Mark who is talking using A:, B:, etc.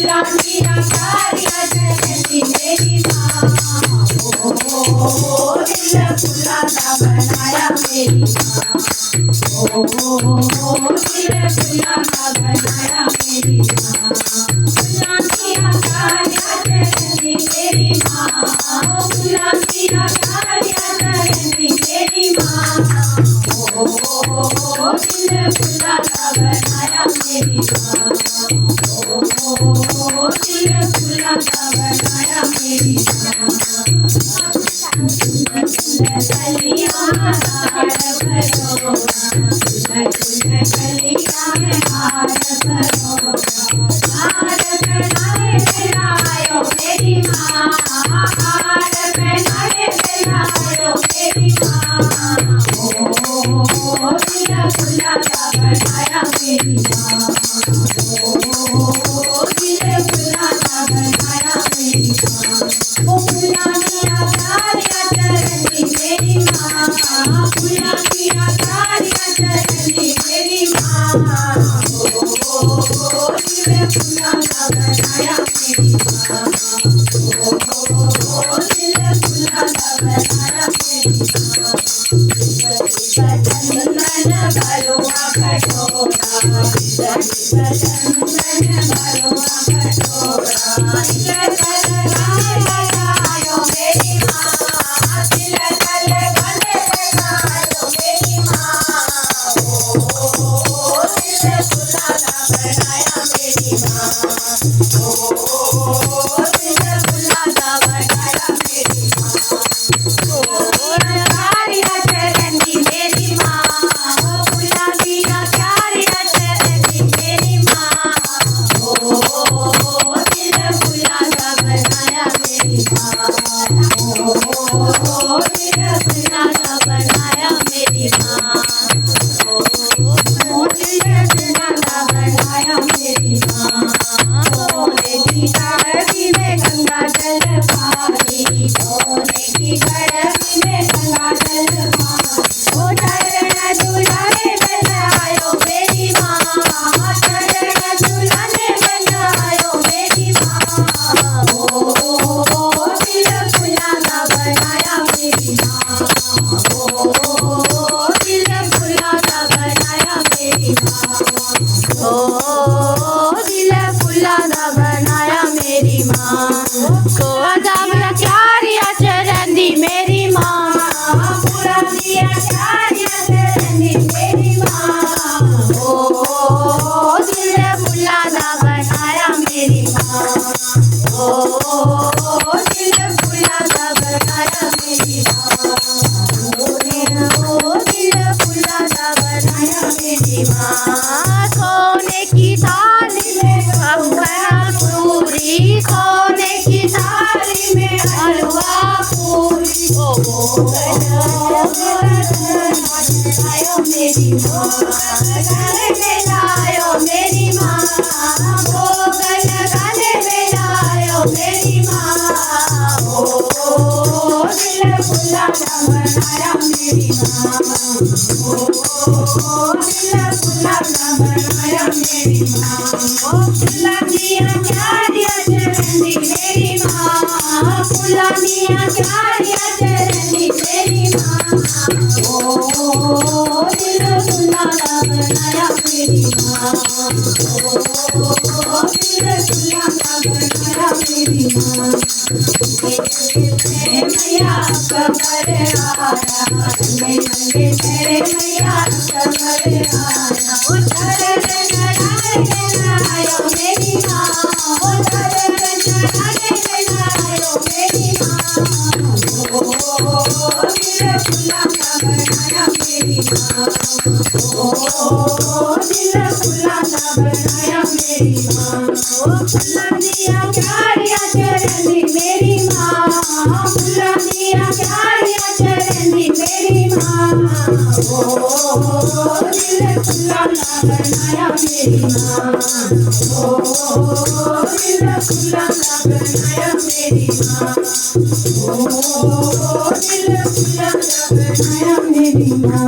A: फूला दिया प्यारिया चढ़ती मेरी माँ। दिल फूला सा बनाया मेरी माँ। दिल फूला सा बनाया मेरी माँ। फूला दिया प्यारिया चढ़ती मेरी माँ। फूला दिया प्यारिया चढ़ती मेरी माँ। दिल फूला सा बनाया मेरी माँ। दिल फूला सा बनाया मेरी माँ। कलियां हार भरो, कलियां हार भरो, हार पहनाए दिलायो मेरी माँ। हार पहनाए दिलायो मेरी माँ। दिल फूला सा बनाया मेरी माँ। दिल फूला सा बनाया मेरी माँ। फूला दिया प्यारिया चढ़ती मेरी माँ। फूला दिया प्यारिया चढ़ती मेरी माँ। दिल फूला सा बनाया मेरी माँ। दिल फूला सा बनाया मेरी माँ। चंदन भरुआ कटोरा, चंदन भरुआ कटोरा, तिलक लगायो मेरी माँ। तिलक लगायो मेरी माँ। दिल फूला सा बनाया मेरी माँ। दिल फूला सा बनाया मेरी माँ। प्यारिया चढ़ती मेरी माँ। फूला दिया प्यारिया चढ़ती मेरी माँ। दिल फूला सा बनाया मेरी माँ। दिल फूला सा बनाया मेरी माँ। दिल फूला सा बनाया मेरी माँ। सोने की गड़बी में गंगा जल पानी, सोने की गड़बी में गंगा जल पानी। ओ चरण दुलारे बनायो मेरी माँ। चरण दुलारे बनायो मेरी माँ। दिल फूला सा बनाया मेरी माँ। दिल फूला सा बनाया मेरी माँ। दिल फूला सा बनाया मेरी माँ। प्यारिया चढ़ती मेरी माँ। फूला दिया प्यारिया चढ़ती मेरी माँ। दिल फूला सा बनाया मेरी माँ। दिल फूला सा बनाया मेरी माँ। दिल फूला सा बनाया मेरी माँ। सोने की थाली में मक्खन पूरी, सोने की थाली में हलवा पूरी। लायो मेरी माँ। लायो मेरी माँ। भोग लगाने में लायो मेरी माँ। दिल फूला सा बनाया मेरी माँ। दिल फूला सा बनाया मेरी माँ। फूला दिया प्यारिया चढ़ती मेरी माँ। फूला दिया प्यारिया चढ़ती मेरी माँ। दिल फूला सा बनाया मेरी माँ। दिल फूला सा बनाया मेरी माँ। मैया कमर आया, नंगे नंगे तेरे मैया कमर आया। ओ चरण लगायो मेरी माँ। ओ चरण लगायो मेरी माँ। दिल फूला सा बनाया मेरी माँ। दिल फूला सा बनाया मेरी माँ। फूला दिया प्यारिया चढ़ती मेरी माँ। फूला दिया प्यारिया चढ़ती मेरी माँ। दिल फूला सा बनाया मेरी माँ। दिल फूला सा बनाया मेरी माँ। दिल फूला सा बनाया मेरी माँ।